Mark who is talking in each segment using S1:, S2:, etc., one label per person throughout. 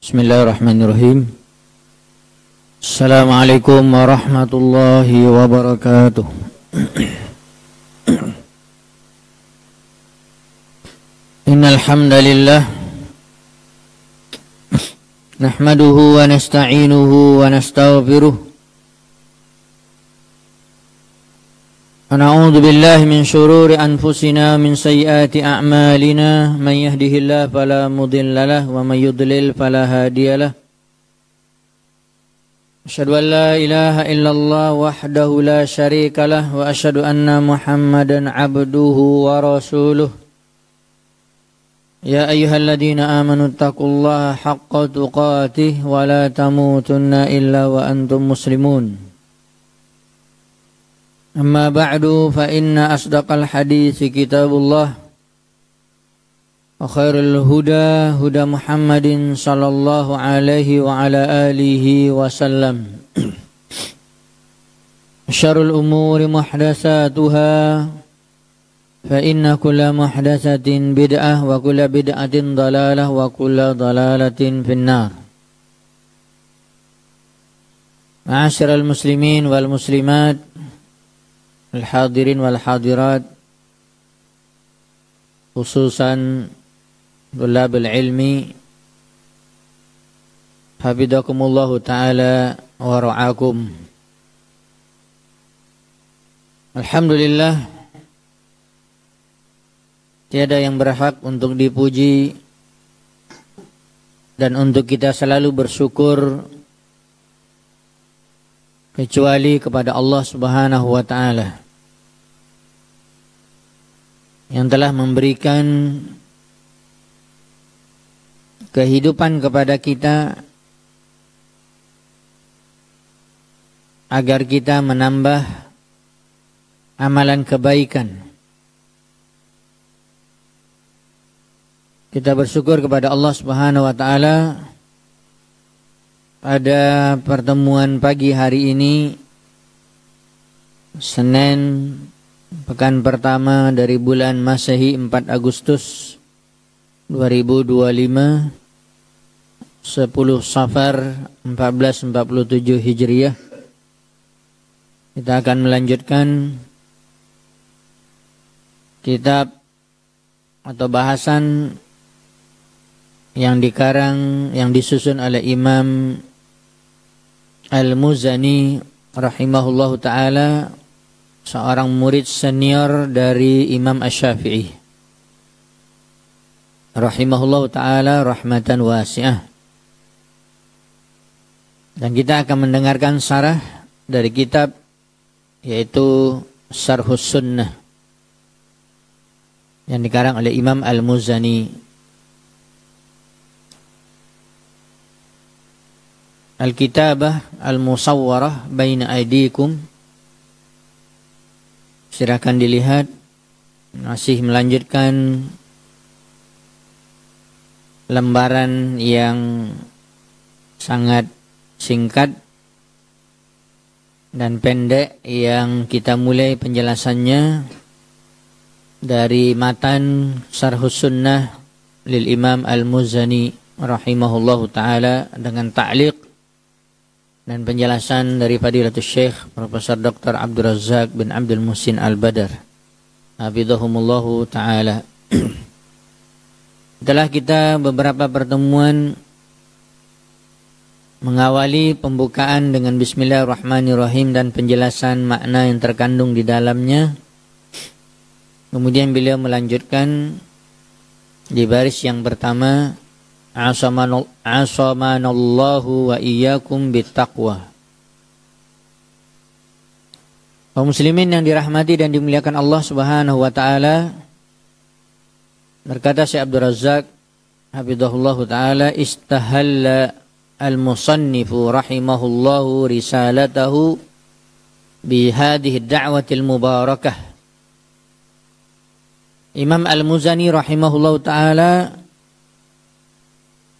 S1: Bismillahirrahmanirrahim. Assalamualaikum warahmatullahi wabarakatuh. Innal hamdalillah nahmaduhu wa nasta'inuhu wa nastaghfiruh. Na'udzu billahi min syururi anfusina min sayyiati a'malina may yahdihillahu fala mudilla lahu wa may yudlil fala hadiyalah. Asyhadu an la ilaha illallah wahdahu la syarikalah wa asyhadu anna Muhammadan 'abduhu wa rasuluh. Ya ayyuhalladzina amanu taqullaha haqqa tuqatih wa la tamutunna illa wa antum muslimun. Amma ba'du fa inna asdaqal hadits kitabullah wa khairul huda huda Muhammadin sallallahu alaihi wa ala alihi wa sallam. Syarrul umuri muhdatsatuha fa inna kulla muhdatsatin bid'ah wa kulla bid'atin dhalalah wa kulla dhalalatin finnar. Ma'asyiral muslimin wal muslimat, al-hadirin wal hadirat, khususan thulabul ilmi, hafizakumullahu ta'ala wa ra'akum. Alhamdulillah, tiada yang berhak untuk dipuji dan untuk kita selalu bersyukur kecuali kepada Allah Subhanahu wa ta'ala yang telah memberikan kehidupan kepada kita agar kita menambah amalan kebaikan. Kita bersyukur kepada Allah Subhanahu wa ta'ala pada pertemuan pagi hari ini, Senin, pekan pertama dari bulan Masehi 4 Agustus 2025, 10 Safar 1447 Hijriah. Kita akan melanjutkan kitab atau bahasan yang dikarang, yang disusun oleh Imam Al-Muzani rahimahullahu ta'ala, seorang murid senior dari Imam Asy-Syafi'i rahimahullahu ta'ala rahmatan wasi'ah. Dan kita akan mendengarkan syarah dari kitab, yaitu Syarhus Sunnah, yang dikarang oleh Imam Al-Muzani. Al-Kitabah Al-Musawwarah Baina Aidikum. Silakan dilihat. Masih melanjutkan lembaran yang sangat singkat dan pendek yang kita mulai penjelasannya dari matan Syarhus Sunnah lil Imam Al-Muzani rahimahullahu ta'ala dengan ta'liq dan penjelasan dari Fadilatul Syekh Profesor Dr. Abdul Razak bin Abdul Muhsin Al-Badar hafizahumullahu ta'ala. Setelah kita beberapa pertemuan mengawali pembukaan dengan Bismillahirrahmanirrahim dan penjelasan makna yang terkandung di dalamnya, kemudian beliau melanjutkan di baris yang pertama, Asamanallahu wa iyyakum bittaqwa. Kaum muslimin yang dirahmati dan dimuliakan Allah Subhanahu wa ta'ala, berkata Syekh Abdul Razak hafizahullahu ta'ala, istahalla al-musannifu rahimahullahu risalatahu bihadhihi ad-da'watil mubarakah. Imam Al-Muzani rahimahullahu ta'ala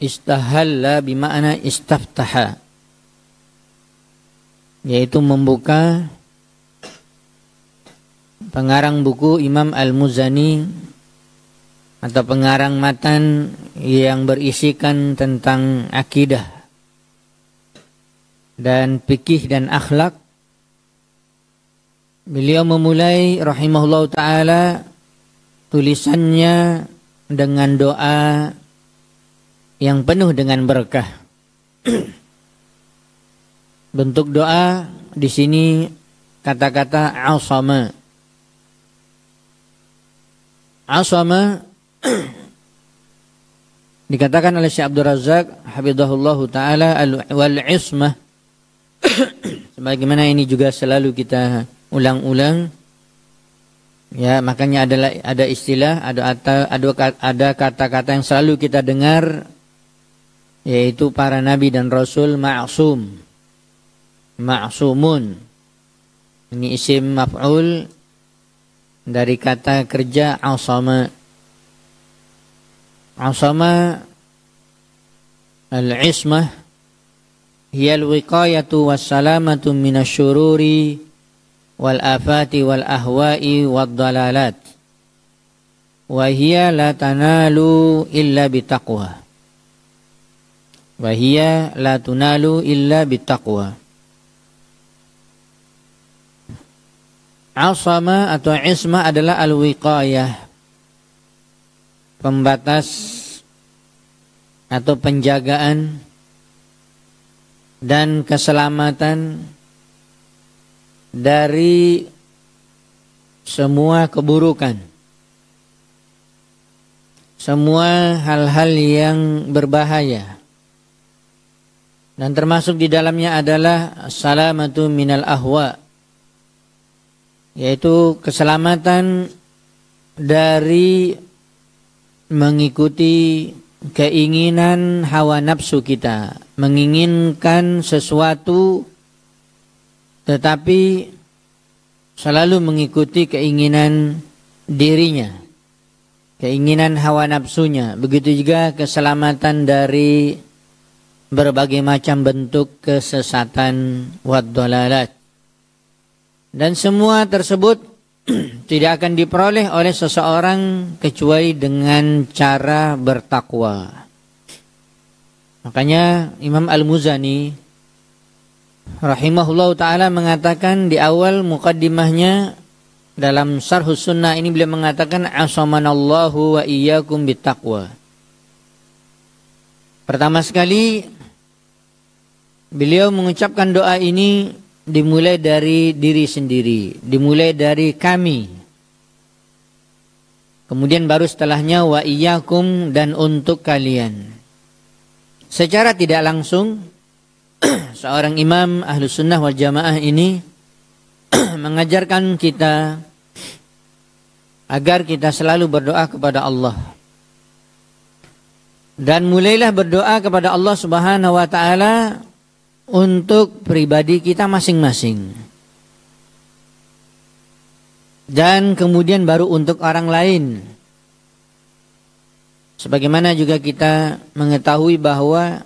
S1: istahalla bima'na istaftaha. yaitu membuka pengarang buku Imam Al-Muzani atau pengarang matan yang berisikan tentang akidah dan fikih dan akhlak. Beliau memulai rahimahullah ta'ala tulisannya dengan doa yang penuh dengan berkah. Bentuk doa di sini kata-kata asama. Asama dikatakan oleh Syekh Abdul Razak hafizahullahu taala wal ismah. Sebagaimana ini juga selalu kita ulang-ulang. Ya, makanya ada istilah, ada kata-kata yang selalu kita dengar, yaitu para nabi dan rasul ma'sum. Ma'sumun. Ini isim maf'ul dari kata kerja asama. Asama al-ismah hiya al-wiqayatu was-salamatu minasyururi wal afati wal ahwa'i wad dalalat. Wa hiya la tanalu illa bitaqwa. Wa hiya la tunalu illa bitaqwa. Asama atau ismah adalah al-wiqayah, pembatas atau penjagaan dan keselamatan dari semua keburukan, semua hal-hal yang berbahaya, dan termasuk di dalamnya adalah salamatu minal ahwa, yaitu keselamatan dari mengikuti keinginan hawa nafsu kita, menginginkan sesuatu tetapi selalu mengikuti keinginan dirinya, keinginan hawa nafsunya. Begitu juga keselamatan dari berbagai macam bentuk kesesatan wad dalalat. Dan semua tersebut tidak akan diperoleh oleh seseorang kecuali dengan cara bertakwa. Makanya Imam Al-Muzani rahimahullah ta'ala mengatakan di awal muqaddimahnya dalam Syarhus Sunnah ini, beliau mengatakan asamanallahu wa iyyakum bittaqwa. Pertama sekali beliau mengucapkan doa ini dimulai dari diri sendiri, dimulai dari kami. Kemudian baru setelahnya wa iyyakum, dan untuk kalian. Secara tidak langsung seorang imam Ahlus Sunnah wal Jamaah ini mengajarkan kita agar kita selalu berdoa kepada Allah. Dan mulailah berdoa kepada Allah Subhanahu wa taala untuk pribadi kita masing-masing. Dan kemudian baru untuk orang lain. Sebagaimana juga kita mengetahui bahwa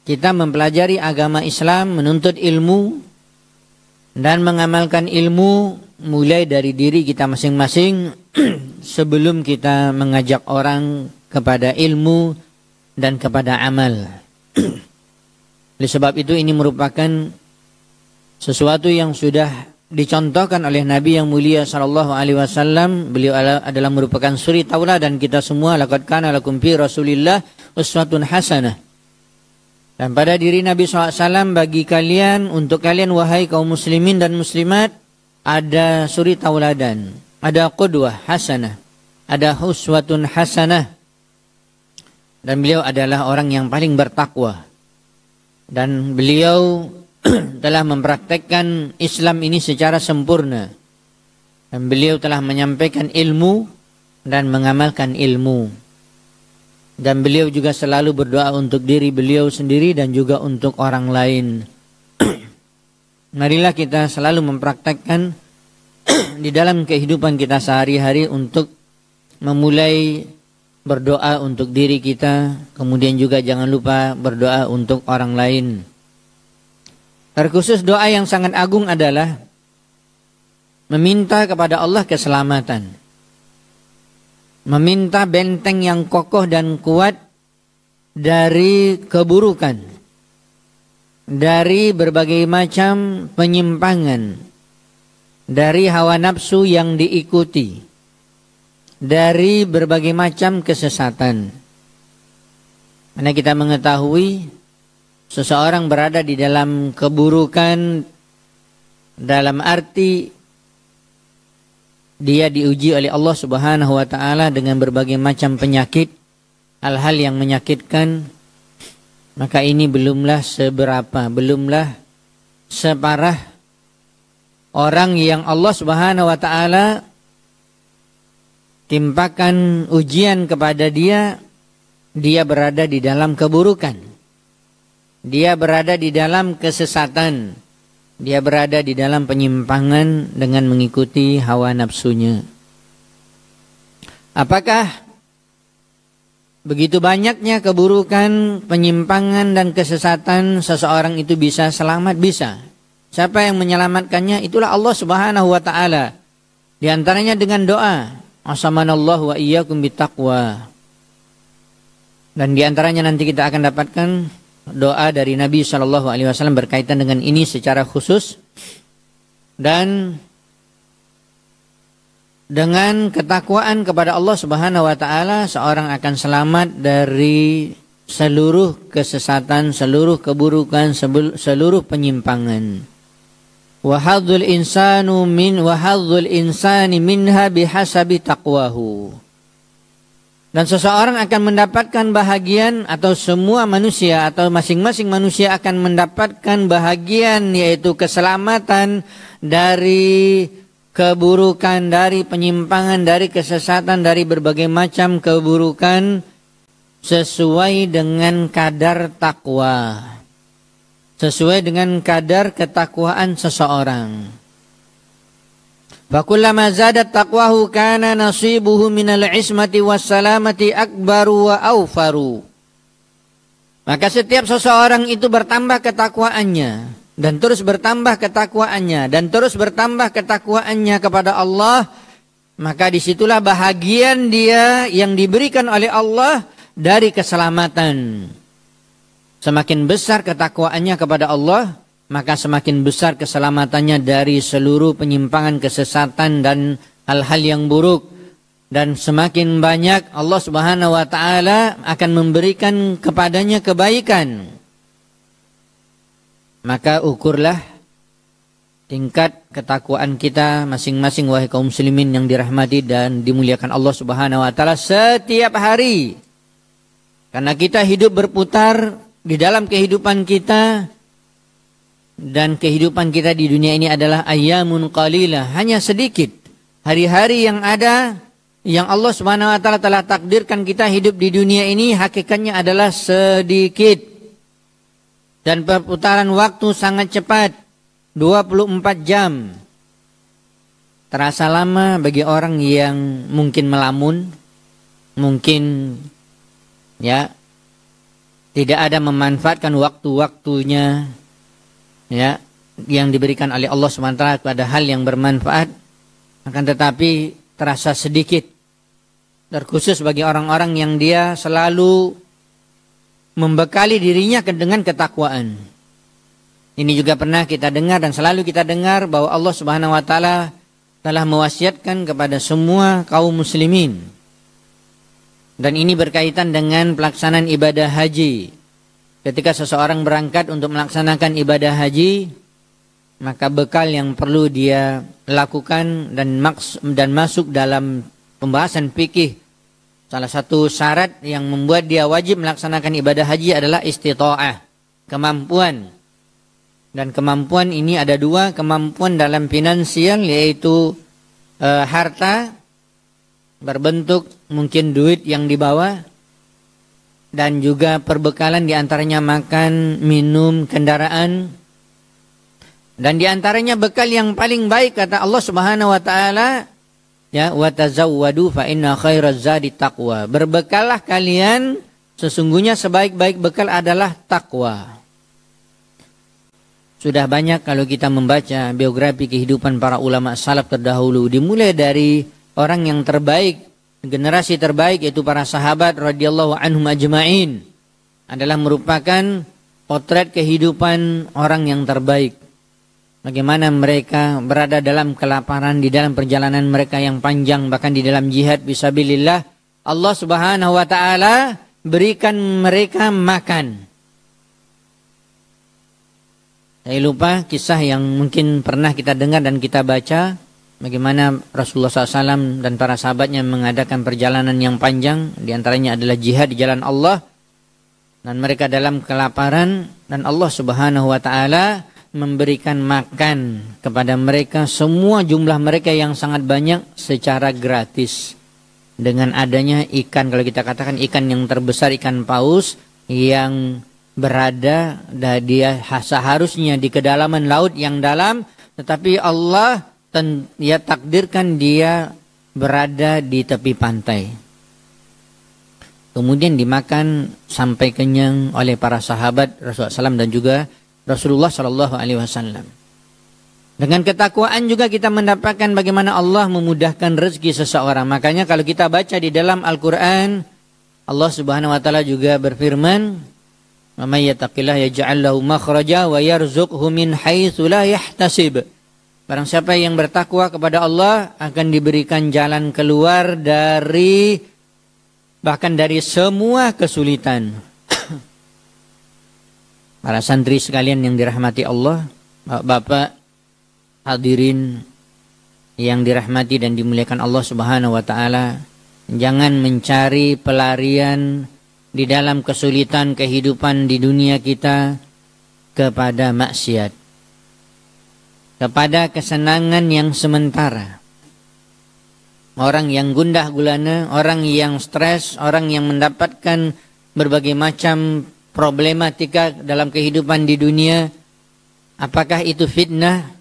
S1: kita mempelajari agama Islam, menuntut ilmu dan mengamalkan ilmu mulai dari diri kita masing-masing sebelum kita mengajak orang kepada ilmu dan kepada amal. Oleh sebab itu ini merupakan sesuatu yang sudah dicontohkan oleh Nabi yang mulia sallallahu alaihi wasallam. Beliau adalah merupakan suri tauladan kita semua. Laqad kana lakum fi Rasulillah uswatun hasanah. Dan pada diri Nabi SAW, bagi kalian, untuk kalian wahai kaum muslimin dan muslimat, ada suri tauladan, ada qudwah hasanah, ada uswatun hasanah. Dan beliau adalah orang yang paling bertakwa. Dan beliau telah mempraktekkan Islam ini secara sempurna. Dan beliau telah menyampaikan ilmu dan mengamalkan ilmu. Dan beliau juga selalu berdoa untuk diri beliau sendiri dan juga untuk orang lain. Marilah kita selalu mempraktekkan di dalam kehidupan kita sehari-hari untuk memulai berdoa untuk diri kita. Kemudian juga jangan lupa berdoa untuk orang lain. Terkhusus doa yang sangat agung adalah meminta kepada Allah keselamatan. Meminta benteng yang kokoh dan kuat dari keburukan, dari berbagai macam penyimpangan, dari hawa nafsu yang diikuti, dari berbagai macam kesesatan. Karena kita mengetahui seseorang berada di dalam keburukan dalam arti dia diuji oleh Allah Subhanahu wa taala dengan berbagai macam penyakit, hal-hal yang menyakitkan, maka ini belumlah seberapa, belumlah separah orang yang Allah Subhanahu wa taala timpakan ujian kepada dia, dia berada di dalam keburukan. Dia berada di dalam kesesatan. Dia berada di dalam penyimpangan dengan mengikuti hawa nafsunya. Apakah begitu banyaknya keburukan, penyimpangan dan kesesatan seseorang itu bisa selamat? Bisa. Siapa yang menyelamatkannya? Itulah Allah Subhanahu wa taala. Di antaranya dengan doa, asamanallahu wa iyyakum bittaqwa. Dan di antaranya nanti kita akan dapatkan doa dari Nabi SAW berkaitan dengan ini secara khusus. Dan dengan ketakwaan kepada Allah Subhanahu wa taala, seorang akan selamat dari seluruh kesesatan, seluruh keburukan, seluruh penyimpangan. Wa hadzul insani minha bihasabi taqwahu. Dan seseorang akan mendapatkan bahagian, atau semua manusia atau masing-masing manusia akan mendapatkan bahagian, yaitu keselamatan dari keburukan, dari penyimpangan, dari kesesatan, dari berbagai macam keburukan sesuai dengan kadar takwa, sesuai dengan kadar ketakwaan seseorang. Fakullama zadat taqwahu kana nasibuhu minal ismati wassalamati akbaru wa awfaru. Maka setiap seseorang itu bertambah ketakwaannya, dan terus bertambah ketakwaannya, dan terus bertambah ketakwaannya kepada Allah, maka disitulah bahagian dia yang diberikan oleh Allah dari keselamatan. Semakin besar ketakwaannya kepada Allah, maka semakin besar keselamatannya dari seluruh penyimpangan, kesesatan dan hal-hal yang buruk. Dan semakin banyak Allah Subhanahu wa taala akan memberikan kepadanya kebaikan. Maka ukurlah tingkat ketakwaan kita masing-masing, wahai kaum muslimin yang dirahmati dan dimuliakan Allah Subhanahu wa taala, setiap hari. Karena kita hidup berputar di dalam kehidupan kita. Dan kehidupan kita di dunia ini adalah ayyamun qalilah, hanya sedikit. Hari-hari yang ada, yang Allah Subhanahu wa taala telah takdirkan kita hidup di dunia ini, hakikatnya adalah sedikit. Dan perputaran waktu sangat cepat, 24 jam. Terasa lama bagi orang yang mungkin melamun, mungkin ya tidak ada memanfaatkan waktu-waktunya ya yang diberikan oleh Allah SWT pada hal yang bermanfaat, akan tetapi terasa sedikit. Terkhusus bagi orang-orang yang dia selalu membekali dirinya dengan ketakwaan. Ini juga pernah kita dengar dan selalu kita dengar bahwa Allah Subhanahu wa taala telah mewasiatkan kepada semua kaum muslimin. Dan ini berkaitan dengan pelaksanaan ibadah haji. Ketika seseorang berangkat untuk melaksanakan ibadah haji, maka bekal yang perlu dia lakukan dan masuk dalam pembahasan fikih, salah satu syarat yang membuat dia wajib melaksanakan ibadah haji adalah istita'ah, kemampuan. Dan kemampuan ini ada dua, kemampuan dalam finansial, yaitu harta berbentuk mungkin duit yang dibawa, dan juga perbekalan, diantaranya makan, minum, kendaraan. Dan diantaranya bekal yang paling baik, kata Allah Subhanahu wa taala, ya, wa tazawwadu fa inna khairaz zadi taqwa. Berbekallah kalian, sesungguhnya sebaik-baik bekal adalah takwa. Sudah banyak kalau kita membaca biografi kehidupan para ulama salaf terdahulu, dimulai dari orang yang terbaik, generasi terbaik yaitu para sahabat radhiyallahu anhum ajma'in, adalah merupakan potret kehidupan orang yang terbaik. Bagaimana mereka berada dalam kelaparan di dalam perjalanan mereka yang panjang, bahkan di dalam jihad fisabilillah, Allah Subhanahu wa taala berikan mereka makan. Saya lupa kisah yang mungkin pernah kita dengar dan kita baca, bagaimana Rasulullah SAW dan para sahabatnya mengadakan perjalanan yang panjang, di antaranya adalah jihad di jalan Allah, dan mereka dalam kelaparan, dan Allah Subhanahu wa taala memberikan makan kepada mereka, semua jumlah mereka yang sangat banyak secara gratis, dengan adanya ikan, kalau kita katakan ikan yang terbesar, ikan paus yang berada, dia seharusnya di kedalaman laut yang dalam, tetapi Allah takdirkan dia berada di tepi pantai. Kemudian dimakan sampai kenyang oleh para sahabat Rasulullah SAW dan juga Rasulullah SAW. Dengan ketakwaan juga kita mendapatkan bagaimana Allah memudahkan rezeki seseorang. Makanya kalau kita baca di dalam Al-Quran, Allah Subhanahu wa taala juga berfirman, "Wa may yattaqillah yaj'al lahu makhraja wa yarzuqhu min haitsu la yahtasib." Barang siapa yang bertakwa kepada Allah akan diberikan jalan keluar dari bahkan dari semua kesulitan. Para santri sekalian yang dirahmati Allah, Bapak hadirin yang dirahmati dan dimuliakan Allah Subhanahu wa taala, jangan mencari pelarian di dalam kesulitan kehidupan di dunia kita kepada maksiat, kepada kesenangan yang sementara. Orang yang gundah gulana, orang yang stres, orang yang mendapatkan berbagai macam problematika dalam kehidupan di dunia, apakah itu fitnah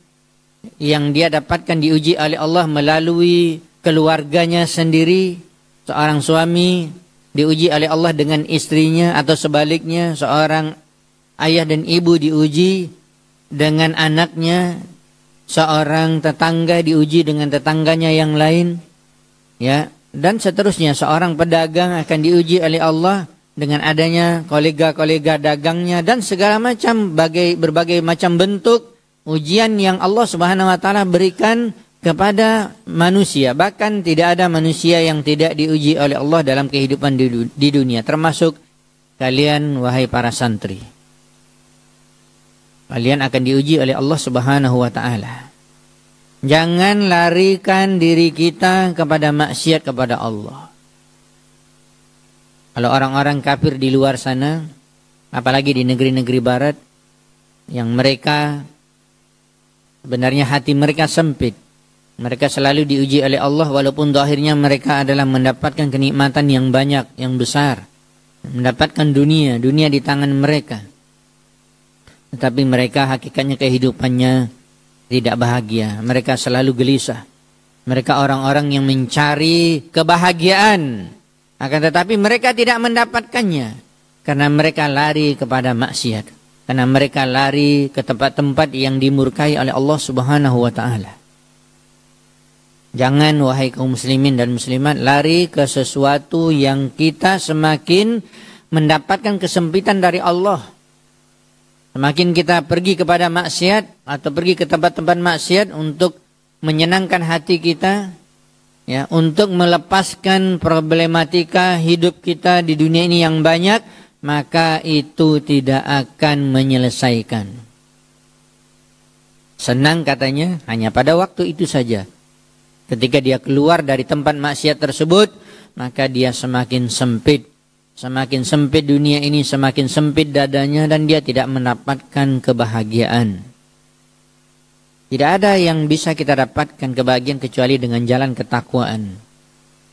S1: yang dia dapatkan diuji oleh Allah melalui keluarganya sendiri? Seorang suami diuji oleh Allah dengan istrinya, atau sebaliknya seorang ayah dan ibu diuji dengan anaknya, seorang tetangga diuji dengan tetangganya yang lain, ya, dan seterusnya. Seorang pedagang akan diuji oleh Allah dengan adanya kolega-kolega dagangnya, dan segala macam berbagai macam bentuk ujian yang Allah Subhanahu wa taala berikan kepada manusia. Bahkan tidak ada manusia yang tidak diuji oleh Allah dalam kehidupan di dunia, termasuk kalian wahai para santri. Kalian akan diuji oleh Allah Subhanahu wa taala. Jangan larikan diri kita kepada maksiat kepada Allah. Kalau orang-orang kafir di luar sana, apalagi di negeri-negeri barat, yang mereka sebenarnya hati mereka sempit, mereka selalu diuji oleh Allah, walaupun akhirnya mereka adalah mendapatkan kenikmatan yang banyak, yang besar, mendapatkan dunia di tangan mereka, tetapi mereka hakikatnya kehidupannya tidak bahagia. Mereka selalu gelisah. Mereka orang-orang yang mencari kebahagiaan, akan tetapi mereka tidak mendapatkannya karena mereka lari kepada maksiat, karena mereka lari ke tempat-tempat yang dimurkai oleh Allah Subhanahu wa taala. Jangan wahai kaum muslimin dan muslimat lari ke sesuatu yang kita semakin mendapatkan kesempitan dari Allah. Semakin kita pergi kepada maksiat atau pergi ke tempat-tempat maksiat untuk menyenangkan hati kita, ya, untuk melepaskan problematika hidup kita di dunia ini yang banyak, maka itu tidak akan menyelesaikan. Senang katanya hanya pada waktu itu saja. Ketika dia keluar dari tempat maksiat tersebut, maka dia semakin sempit. Semakin sempit dunia ini, semakin sempit dadanya, dan dia tidak mendapatkan kebahagiaan. Tidak ada yang bisa kita dapatkan kebahagiaan kecuali dengan jalan ketakwaan.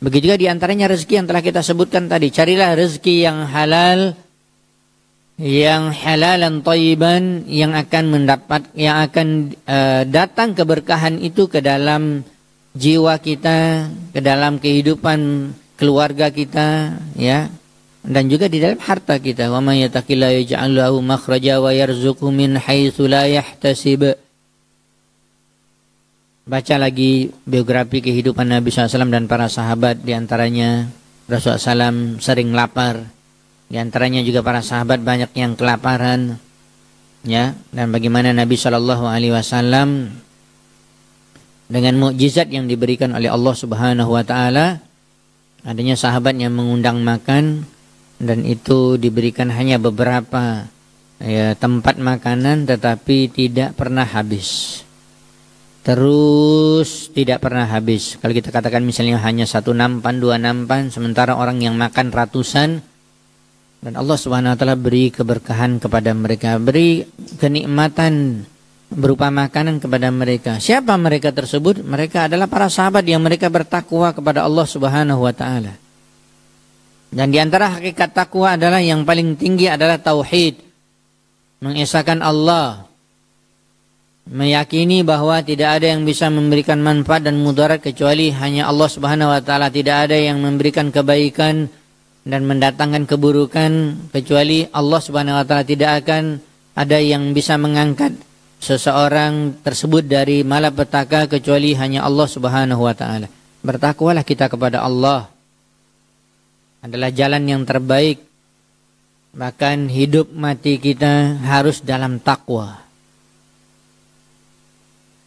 S1: Begitu juga diantaranya rezeki yang telah kita sebutkan tadi. Carilah rezeki yang halal, yang halalan thayyiban, yang akan datang keberkahan itu ke dalam jiwa kita, ke dalam kehidupan keluarga kita, ya. dan juga di dalam harta kita. Wa may yattaqillaha yaj'al lahu makhraja wa yarzuqhu min haitsu la yahtasib. Baca lagi biografi kehidupan Nabi SAW dan para sahabat, di antaranya Rasulullah SAW sering lapar, di antaranya juga para sahabat banyak yang kelaparan, ya, dan bagaimana Nabi SAW dengan mukjizat yang diberikan oleh Allah Subhanahu wa taala, adanya sahabat yang mengundang makan dan itu diberikan hanya beberapa tempat makanan tetapi tidak pernah habis. Terus tidak pernah habis. Kalau kita katakan misalnya hanya 1 nampan, 2 nampan, sementara orang yang makan ratusan, dan Allah Subhanahu wa taala beri keberkahan kepada mereka, beri kenikmatan berupa makanan kepada mereka. Siapa mereka tersebut? Mereka adalah para sahabat yang mereka bertakwa kepada Allah Subhanahu wa taala. Dan di antara hakikat takwa adalah yang paling tinggi adalah tauhid. Mengesahkan Allah. Meyakini bahwa tidak ada yang bisa memberikan manfaat dan mudarat kecuali hanya Allah Subhanahu wa taala. Tidak ada yang memberikan kebaikan dan mendatangkan keburukan kecuali Allah Subhanahu wa taala. Tidak akan ada yang bisa mengangkat seseorang tersebut dari malapetaka kecuali hanya Allah Subhanahu wa taala. Bertakwalah kita kepada Allah. Adalah jalan yang terbaik. Bahkan hidup mati kita harus dalam takwa.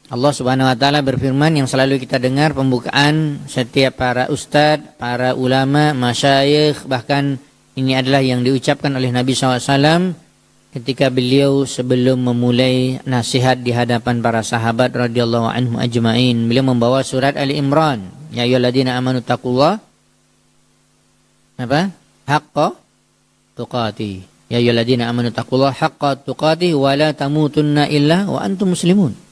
S1: Allah Subhanahu wa taala berfirman yang selalu kita dengar pembukaan setiap para ustadz, para ulama, masyayikh, bahkan ini adalah yang diucapkan oleh Nabi SAW ketika beliau sebelum memulai nasihat di hadapan para sahabat radhiyallahu anhum ajmain. Beliau membawa surat Ali Imran, ya ayyuhalladzina amanu taqullah haqqa tuqatih. Ya ayyuhalladzina amanu taqullah haqqa tuqatih wa la tamutunna illa wa antum muslimun.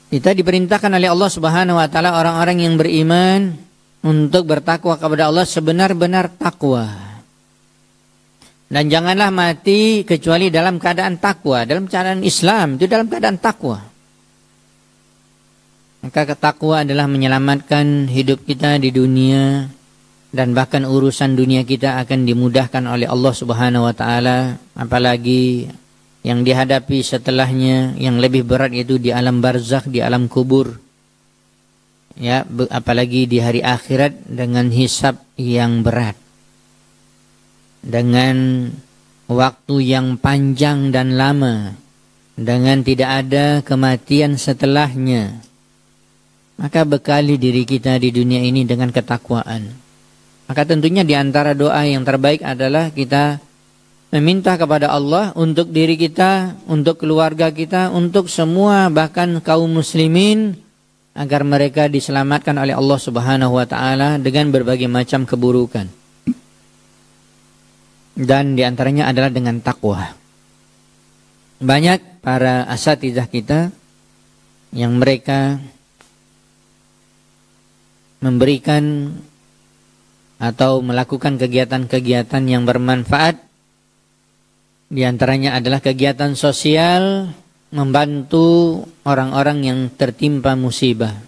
S1: Kita diperintahkan oleh Allah Subhanahu wa taala orang-orang yang beriman untuk bertakwa kepada Allah sebenar-benar takwa. Dan janganlah mati kecuali dalam keadaan takwa, dalam keadaan Islam, itu dalam keadaan takwa. Maka takwa adalah menyelamatkan hidup kita di dunia dan bahkan urusan dunia kita akan dimudahkan oleh Allah Subhanahu wa taala, apalagi yang dihadapi setelahnya yang lebih berat yaitu di alam barzakh, di alam kubur. Ya, apalagi di hari akhirat dengan hisab yang berat. Dengan waktu yang panjang dan lama. Dengan tidak ada kematian setelahnya. Maka bekali diri kita di dunia ini dengan ketakwaan. Maka tentunya di antara doa yang terbaik adalah kita meminta kepada Allah untuk diri kita, untuk keluarga kita, untuk semua bahkan kaum muslimin agar mereka diselamatkan oleh Allah Subhanahu wa taala dengan berbagai macam keburukan. Dan diantaranya adalah dengan takwa. Banyak para asatidzah kita yang mereka memberikan atau melakukan kegiatan-kegiatan yang bermanfaat. Di antaranya adalah kegiatan sosial membantu orang-orang yang tertimpa musibah.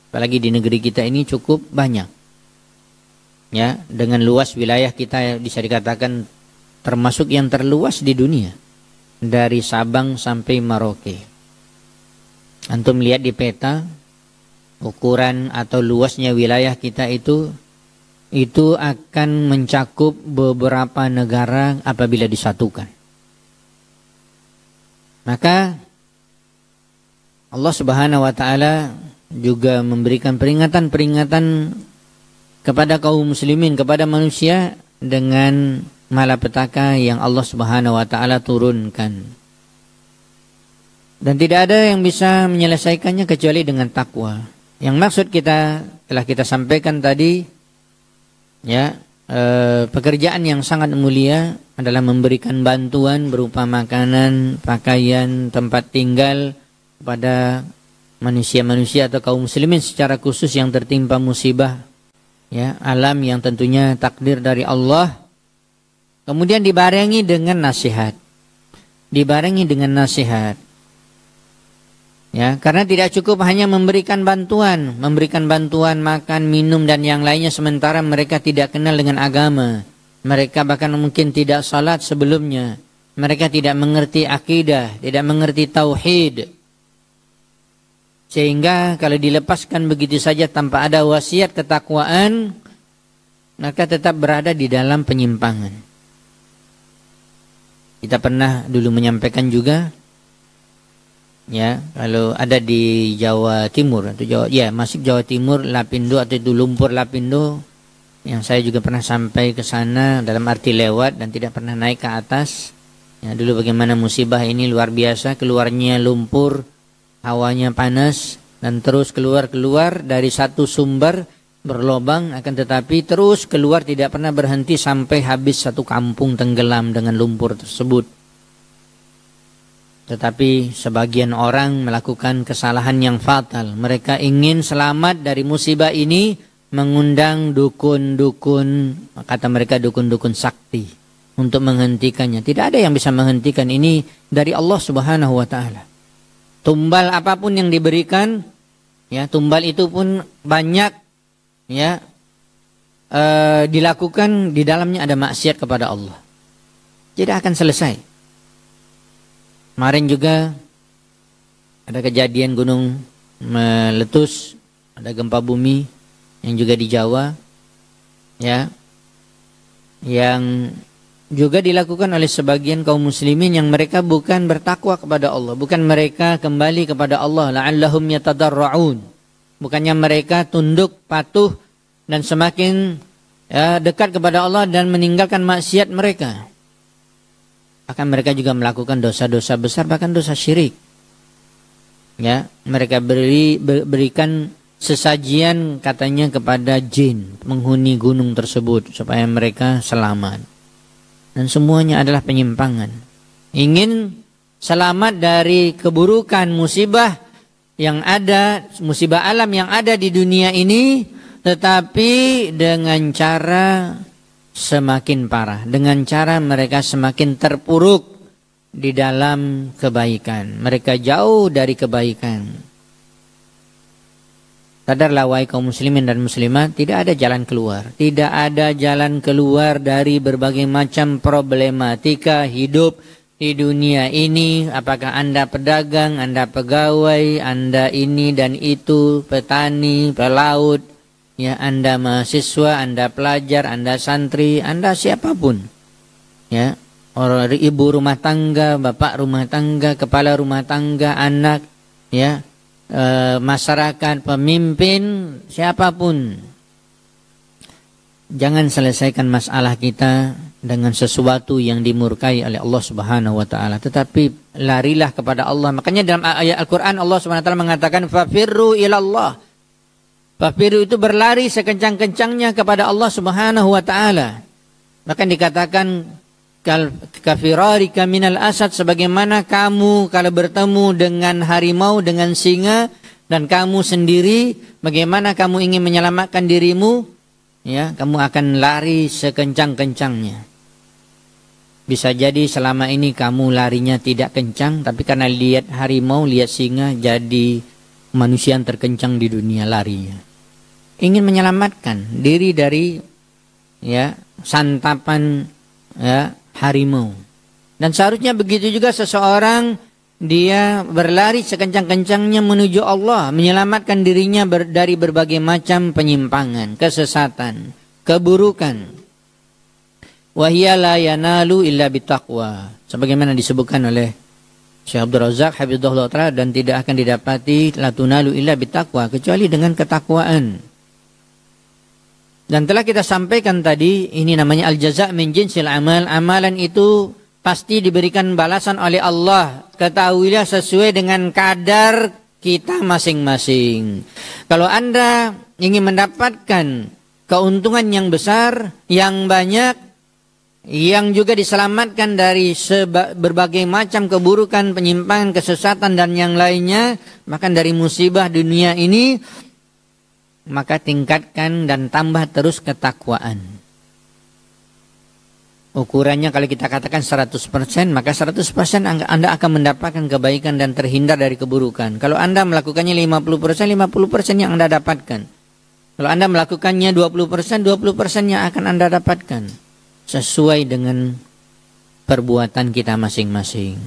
S1: Apalagi di negeri kita ini cukup banyak. Ya, dengan luas wilayah kita bisa dikatakan termasuk yang terluas di dunia. Dari Sabang sampai Merauke. Antum lihat di peta ukuran atau luasnya wilayah kita itu akan mencakup beberapa negara apabila disatukan. Maka Allah Subhanahu wa taala juga memberikan peringatan-peringatan kepada kaum muslimin, kepada manusia dengan malapetaka yang Allah Subhanahu wa taala turunkan. Dan tidak ada yang bisa menyelesaikannya kecuali dengan takwa. Yang maksud kita telah kita sampaikan tadi, ya, pekerjaan yang sangat mulia adalah memberikan bantuan berupa makanan, pakaian, tempat tinggal kepada manusia-manusia atau kaum muslimin secara khusus yang tertimpa musibah, ya, alam yang tentunya takdir dari Allah. Kemudian dibarengi dengan nasihat. Dibarengi dengan nasihat. Ya, karena tidak cukup hanya memberikan bantuan makan, minum dan yang lainnya sementara mereka tidak kenal dengan agama. Mereka bahkan mungkin tidak salat sebelumnya. Mereka tidak mengerti akidah, tidak mengerti tauhid. Sehingga kalau dilepaskan begitu saja tanpa ada wasiat ketakwaan, maka tetap berada di dalam penyimpangan. Kita pernah dulu menyampaikan juga, ya, kalau ada di Jawa Timur atau Jawa, ya masih Jawa Timur, Lapindo atau itu Lumpur Lapindo, yang saya juga pernah sampai ke sana dalam arti lewat dan tidak pernah naik ke atas. Ya, dulu bagaimana musibah ini luar biasa, keluarnya lumpur, hawanya panas dan terus keluar dari satu sumber berlobang, akan tetapi terus keluar tidak pernah berhenti sampai habis satu kampung tenggelam dengan lumpur tersebut. Tetapi sebagian orang melakukan kesalahan yang fatal. Mereka ingin selamat dari musibah ini, mengundang dukun-dukun, kata mereka dukun-dukun sakti, untuk menghentikannya. Tidak ada yang bisa menghentikan ini dari Allah Subhanahu wa taala. Tumbal apapun yang diberikan, ya, tumbal itu pun banyak, ya, dilakukan di dalamnya ada maksiat kepada Allah. Tidak akan selesai. Kemarin juga ada kejadian gunung meletus, ada gempa bumi yang juga di Jawa, ya, yang juga dilakukan oleh sebagian kaum muslimin yang mereka bukan bertakwa kepada Allah, bukan mereka kembali kepada Allah, la'allahum yatadarra'un. Bukannya mereka tunduk, patuh dan semakin, ya, dekat kepada Allah dan meninggalkan maksiat mereka. Bahkan mereka juga melakukan dosa-dosa besar, bahkan dosa syirik. Ya, mereka berikan sesajian katanya kepada jin penghuni gunung tersebut supaya mereka selamat. Dan semuanya adalah penyimpangan. Ingin selamat dari keburukan musibah yang ada, musibah alam yang ada di dunia ini, tetapi dengan cara semakin parah, dengan cara mereka semakin terpuruk di dalam kebaikan. Mereka jauh dari kebaikan. Sadarlah wahai kaum muslimin dan muslimat, tidak ada jalan keluar. Tidak ada jalan keluar dari berbagai macam problematika hidup di dunia ini. Apakah Anda pedagang, Anda pegawai, Anda ini dan itu, petani, pelaut, ya, Anda mahasiswa, Anda pelajar, Anda santri, Anda siapapun. Ya, orang ibu rumah tangga, bapak rumah tangga, kepala rumah tangga, anak, ya, masyarakat, pemimpin, siapapun. Jangan selesaikan masalah kita dengan sesuatu yang dimurkai oleh Allah Subhanahu wa taala, tetapi larilah kepada Allah. Makanya dalam ayat Al-Qur'an Allah Subhanahu wa taala mengatakan fafirru ilallah. Fafirru itu berlari sekencang-kencangnya kepada Allah Subhanahu wa taala. Bahkan dikatakan kafirarika minal asad, sebagaimana kamu kalau bertemu dengan harimau, dengan singa, dan kamu sendiri, bagaimana kamu ingin menyelamatkan dirimu, ya, kamu akan lari sekencang-kencangnya. Bisa jadi selama ini kamu larinya tidak kencang, tapi karena lihat harimau, lihat singa, jadi manusia yang terkencang di dunia larinya. Ingin menyelamatkan diri dari, ya, santapan, ya, harimau. Dan seharusnya begitu juga seseorang, dia berlari sekencang-kencangnya menuju Allah, menyelamatkan dirinya dari berbagai macam penyimpangan, kesesatan, keburukan. Wahya la yanalu illa bitaqwa, sebagaimana disebutkan oleh Syekh Abdul Razak hafizahullah ta'ala, dan tidak akan didapati la tunalu illa bitaqwa, kecuali dengan ketakwaan. Dan telah kita sampaikan tadi, ini namanya al-jaza' min jinsil amal. Amalan itu pasti diberikan balasan oleh Allah. Ketahuilah sesuai dengan kadar kita masing-masing. Kalau Anda ingin mendapatkan keuntungan yang besar, yang banyak, yang juga diselamatkan dari berbagai macam keburukan, penyimpangan, kesesatan dan yang lainnya, bahkan dari musibah dunia ini, maka tingkatkan dan tambah terus ketakwaan. ukurannya kalau kita katakan 100%, maka 100% Anda akan mendapatkan kebaikan dan terhindar dari keburukan. Kalau Anda melakukannya 50%, 50% yang Anda dapatkan. Kalau Anda melakukannya 20%, 20% yang akan Anda dapatkan. Sesuai dengan perbuatan kita masing-masing.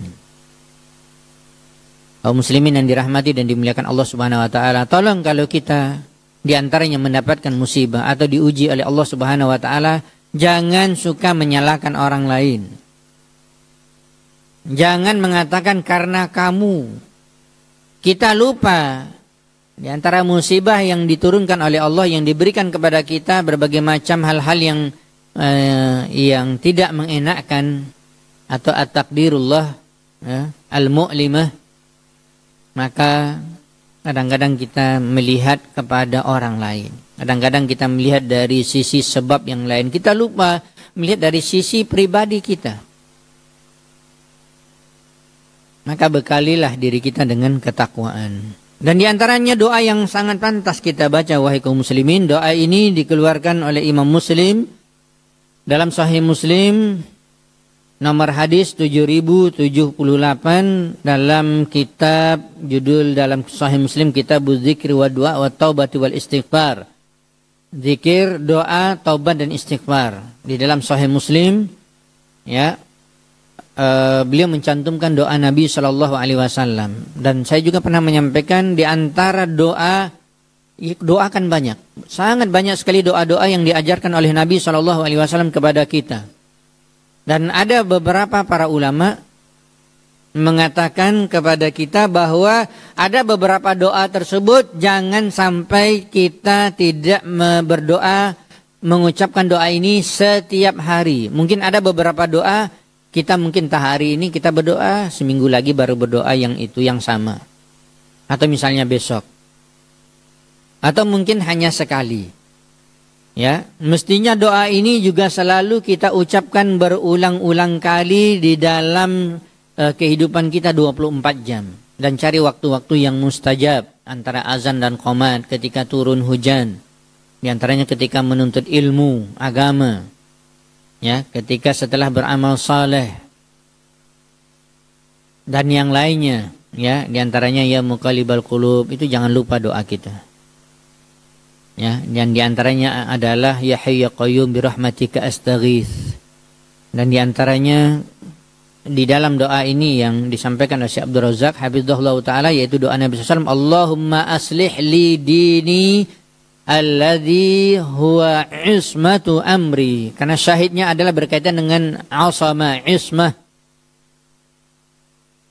S1: Kaum muslimin yang dirahmati dan dimuliakan Allah Subhanahu wa taala, tolong kalau kita di antaranya mendapatkan musibah atau diuji oleh Allah Subhanahu wa taala, jangan suka menyalahkan orang lain. Jangan mengatakan karena kamu. Kita lupa di antara musibah yang diturunkan oleh Allah, yang diberikan kepada kita, berbagai macam hal-hal yang tidak mengenakkan atau at-takdirullah, al-mu'limah. Maka kadang-kadang kita melihat kepada orang lain. Kadang-kadang kita melihat dari sisi sebab yang lain. Kita lupa melihat dari sisi pribadi kita. Maka bekalilah diri kita dengan ketakwaan. Dan diantaranya doa yang sangat pantas kita baca, wahai kaum muslimin. Doa ini dikeluarkan oleh Imam Muslim dalam Sahih Muslim, nomor hadis 7078, dalam kitab, judul dalam Sahih Muslim, Kitabuz Dzikri wa Du'a wa Taubati wal Istighfar. Zikir, doa, taubat dan istighfar. Di dalam Sahih Muslim, ya, beliau mencantumkan doa Nabi Shallallahu Alaihi Wasallam. Dan saya juga pernah menyampaikan di antara doa kan banyak, sangat banyak sekali doa-doa yang diajarkan oleh Nabi Shallallahu Alaihi Wasallam kepada kita. Dan ada beberapa para ulama mengatakan kepada kita bahwa ada beberapa doa tersebut jangan sampai kita tidak berdoa, mengucapkan doa ini setiap hari. Mungkin ada beberapa doa kita mungkin hari ini kita berdoa, seminggu lagi baru berdoa yang itu yang sama. Atau misalnya besok. Atau mungkin hanya sekali. Ya, mestinya doa ini juga selalu kita ucapkan berulang-ulang kali di dalam kehidupan kita 24 jam. Dan cari waktu-waktu yang mustajab antara azan dan qomat, ketika turun hujan. Di antaranya ketika menuntut ilmu, agama. Ya, ketika setelah beramal saleh. Dan yang lainnya, ya, di antaranya ya muqallibal qulub, itu jangan lupa doa kita. Ya, yang diantaranya adalah ya hayyu ya qayyum bi rahmatika astaghits. Dan diantaranya di dalam doa ini yang disampaikan oleh Syekh Abdul Razak hafizahullah taala, yaitu doa Nabi SAW, Allahumma aslih li dini alladzi huwa ismatu amri. Karena syahidnya adalah berkaitan dengan asama, ismah.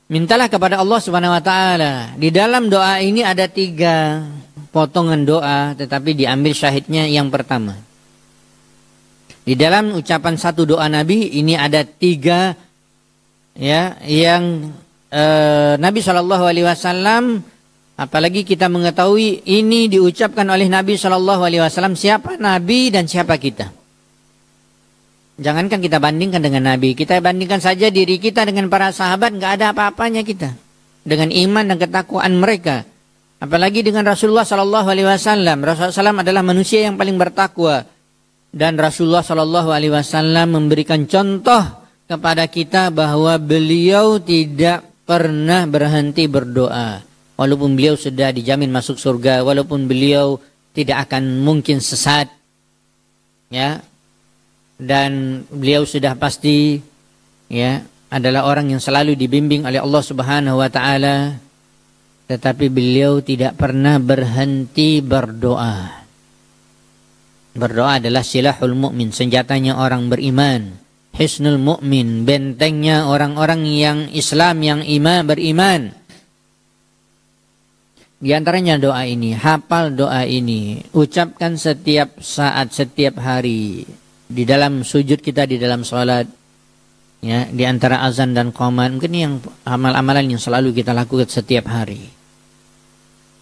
S1: Mintalah kepada Allah Subhanahu wa taala. Di dalam doa ini ada 3 potongan doa, tetapi diambil syahidnya yang pertama. Di dalam ucapan satu doa Nabi ini ada 3, ya, yang Nabi Shallallahu Alaihi Wasallam, apalagi kita mengetahui ini diucapkan oleh Nabi Shallallahu Alaihi Wasallam. Siapa Nabi dan siapa kita? Jangankan kita bandingkan dengan Nabi, kita bandingkan saja diri kita dengan para sahabat, nggak ada apa-apanya kita dengan iman dan ketakwaan mereka. Apalagi dengan Rasulullah Sallallahu Alaihi Wasallam. Rasulullah SAW adalah manusia yang paling bertakwa, dan Rasulullah Sallallahu Alaihi Wasallam memberikan contoh kepada kita bahwa beliau tidak pernah berhenti berdoa, walaupun beliau sudah dijamin masuk surga, walaupun beliau tidak akan mungkin sesat, ya, dan beliau sudah pasti, ya, adalah orang yang selalu dibimbing oleh Allah Subhanahu wa taala. Tetapi beliau tidak pernah berhenti berdoa. Berdoa adalah silahul mu'min, senjatanya orang beriman. Hisnul mu'min, bentengnya orang-orang yang Islam, yang beriman. Di antaranya doa ini, hafal doa ini, ucapkan setiap saat, setiap hari. Di dalam sujud kita, di dalam sholat, ya, di antara azan dan qomat. Mungkin yang amal-amalan yang selalu kita lakukan setiap hari.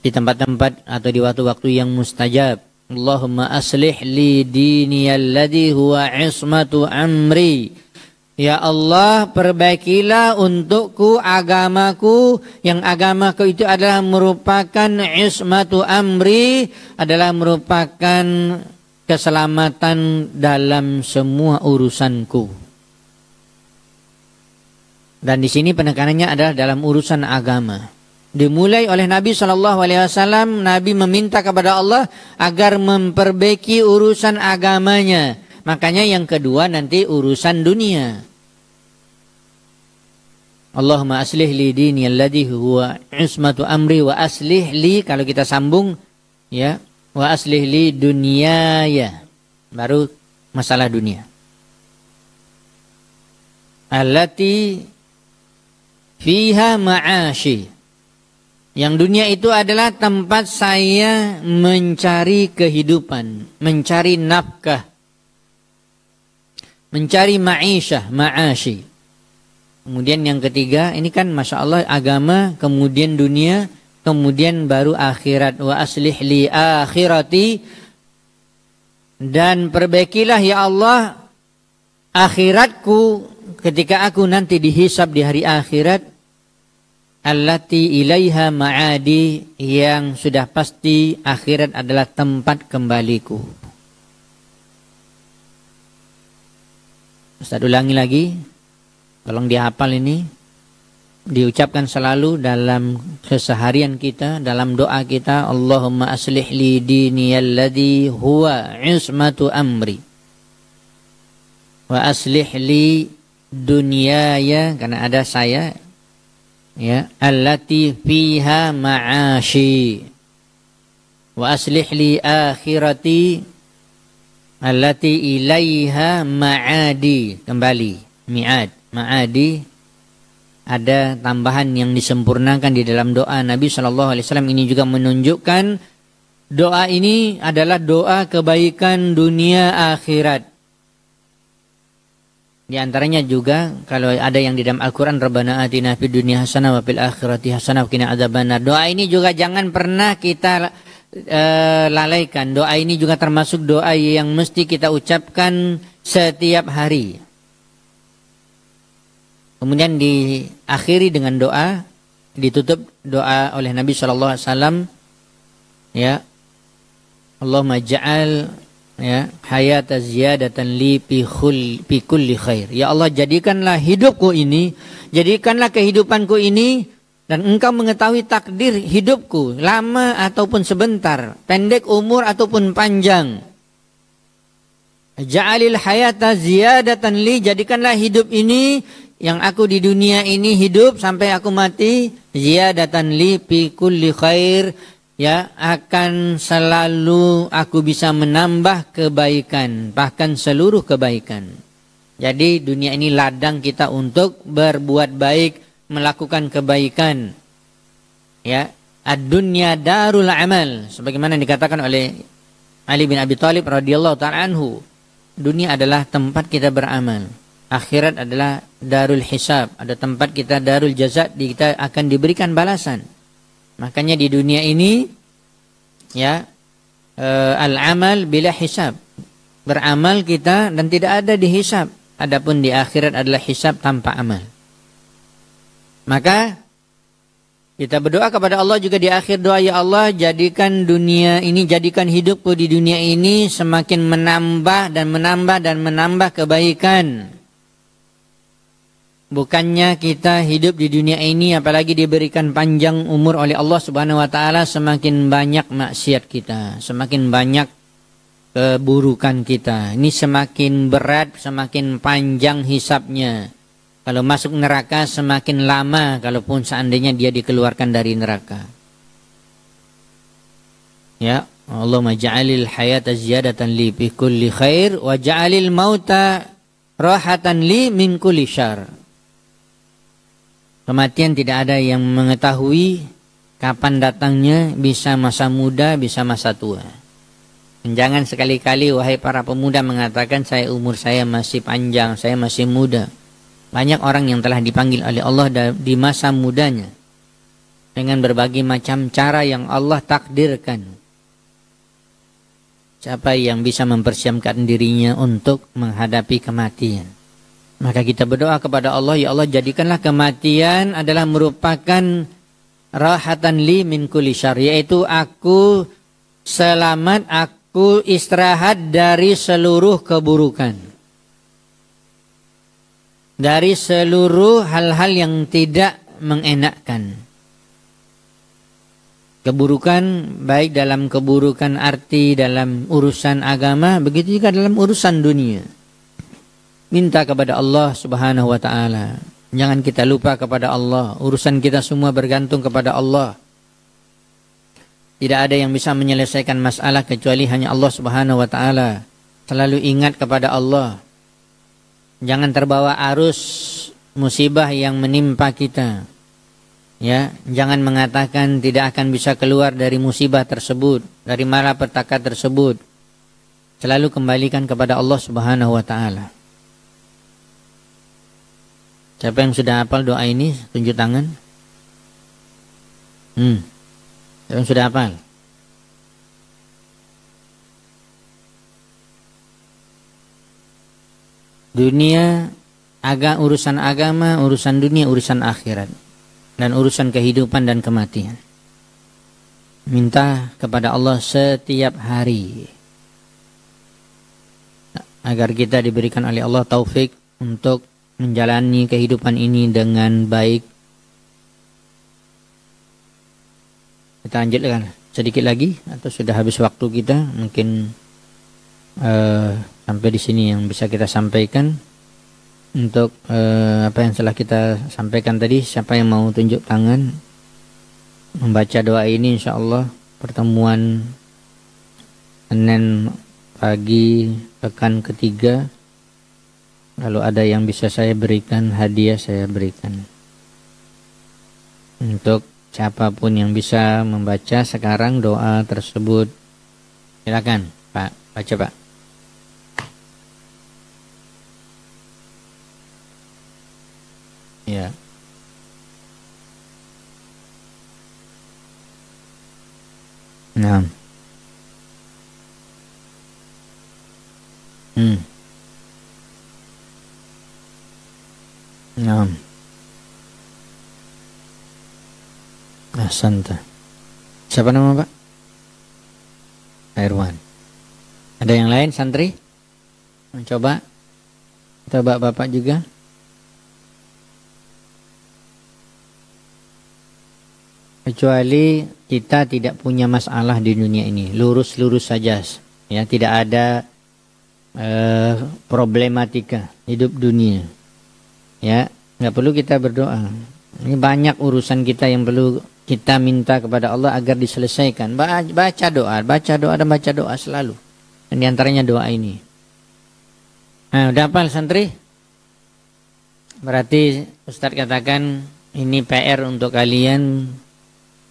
S1: Di tempat-tempat atau di waktu-waktu yang mustajab. Allahumma aslih li dini alladhi huwa ismatu amri. Ya Allah, perbaikilah untukku agamaku, yang agamaku itu adalah merupakan ismatu amri, adalah merupakan keselamatan dalam semua urusanku. Dan di sini penekanannya adalah dalam urusan agama. Dimulai oleh Nabi SAW, Nabi meminta kepada Allah agar memperbaiki urusan agamanya. Makanya yang kedua nanti urusan dunia. Allahumma aslih li dini alladhi huwa ismatu amri wa aslih li, kalau kita sambung ya, wa aslih li dunyaya, baru masalah dunia. Allati fiha ma'ashi, yang dunia itu adalah tempat saya mencari kehidupan, mencari nafkah, mencari ma'isyah, ma'ashi. Kemudian yang ketiga, ini kan Masya Allah agama, kemudian dunia, kemudian baru akhirat. Wa aslih li akhirati, dan perbaikilah ya Allah akhiratku ketika aku nanti dihisab di hari akhirat. Allati ilaiha ma'adi, yang sudah pasti akhirat adalah tempat kembaliku. Ustaz ulangi lagi. Tolong dihafal ini, diucapkan selalu dalam keseharian kita, dalam doa kita. Allahumma aslih li dini alladhi huwa ismatu amri wa aslih li dunyaya, karena ada saya ya, allati fiha ma'ashi, wa aslih li akhirati allati ilaiha ma'adi, kembali mi'ad. Ma'adi ada tambahan yang disempurnakan di dalam doa Nabi SAW. Ini juga menunjukkan doa ini adalah doa kebaikan dunia akhirat. Di antaranya juga kalau ada yang di dalam Al-Quran, Rabbana atina fid dunya hasanah wa fil akhirati hasanah wa qina adzabannar. Doa ini juga jangan pernah kita lalaikan. Doa ini juga termasuk doa yang mesti kita ucapkan setiap hari. Kemudian diakhiri dengan doa, ditutup doa oleh Nabi SAW, ya, Allahumma ja'al ya hayata ziyadatan li fi kulli khair. Ya Allah, jadikanlah hidupku ini, jadikanlah kehidupanku ini, dan Engkau mengetahui takdir hidupku, lama ataupun sebentar, pendek umur ataupun panjang. Ja'alil hayata ziyadatan li, jadikanlah hidup ini, yang aku di dunia ini hidup sampai aku mati, ziyadatan li fi kulli khair, ya, akan selalu aku bisa menambah kebaikan, bahkan seluruh kebaikan. Jadi dunia ini ladang kita untuk berbuat baik, melakukan kebaikan. Ya, ad-dunya darul amal, sebagaimana dikatakan oleh Ali bin Abi Thalib radhiyallahu ta'ala anhu. Dunia adalah tempat kita beramal. Akhirat adalah darul hisab, ada tempat kita darul jazak, kita akan diberikan balasan. Makanya di dunia ini ya, al-amal bila hisab, beramal kita dan tidak ada dihisab. Adapun di akhirat adalah hisab tanpa amal. Maka kita berdoa kepada Allah juga di akhir doa, ya Allah, jadikan dunia ini, jadikan hidupku di dunia ini semakin menambah dan menambah dan menambah kebaikan. Bukannya kita hidup di dunia ini apalagi diberikan panjang umur oleh Allah Subhanahu wa taala, semakin banyak maksiat kita, semakin banyak keburukan kita. Ini semakin berat, semakin panjang hisabnya. Kalau masuk neraka semakin lama kalaupun seandainya dia dikeluarkan dari neraka. Ya, Allahumma ja'alil hayata ziyadatan li fi kulli khair wa ja'alil mauta rahatan li min kulli syarr. Kematian tidak ada yang mengetahui kapan datangnya, bisa masa muda, bisa masa tua. Jangan sekali-kali wahai para pemuda mengatakan umur saya masih panjang, saya masih muda. Banyak orang yang telah dipanggil oleh Allah di masa mudanya dengan berbagai macam cara yang Allah takdirkan. Siapa yang bisa mempersiapkan dirinya untuk menghadapi kematian? Maka kita berdoa kepada Allah, ya Allah, jadikanlah kematian adalah merupakan rahatan li min kulli syarr, yaitu aku selamat, aku istirahat dari seluruh keburukan. dari seluruh hal-hal yang tidak mengenakkan. Keburukan baik dalam keburukan arti dalam urusan agama, begitu juga dalam urusan dunia. Minta kepada Allah Subhanahu wa taala. Jangan kita lupa kepada Allah. Urusan kita semua bergantung kepada Allah. Tidak ada yang bisa menyelesaikan masalah kecuali hanya Allah Subhanahu wa taala. Selalu ingat kepada Allah. Jangan terbawa arus musibah yang menimpa kita. Ya, jangan mengatakan tidak akan bisa keluar dari musibah tersebut, dari malapetaka tersebut. Selalu kembalikan kepada Allah Subhanahu wa taala. Siapa yang sudah hafal doa ini, tunjuk tangan. Siapa yang sudah hafal? Dunia, urusan agama, urusan dunia, urusan akhirat, dan urusan kehidupan dan kematian. Minta kepada Allah setiap hari agar kita diberikan oleh Allah taufik untuk menjalani kehidupan ini dengan baik. Kita lanjutkan sedikit lagi atau sudah habis waktu kita? Mungkin sampai di sini yang bisa kita sampaikan. Untuk apa yang telah kita sampaikan tadi, siapa yang mau tunjuk tangan membaca doa ini, insya Allah pertemuan Senin pagi pekan ketiga, lalu ada yang bisa saya berikan hadiah, saya berikan. Untuk siapapun yang bisa membaca sekarang doa tersebut, silakan Pak, baca Pak. Ya. Nah. Nah. Ahsanta. Siapa nama Pak? Irwan. Ada yang lain santri? Mencoba? Atau Bapak juga? Kecuali kita tidak punya masalah di dunia ini, lurus-lurus saja, ya, tidak ada problematika hidup dunia, ya, nggak perlu kita berdoa. Ini banyak urusan kita yang perlu kita minta kepada Allah agar diselesaikan. Baca doa dan baca doa selalu. Dan diantaranya doa ini. Nah, udah hafal santri? Berarti Ustadz katakan ini PR untuk kalian.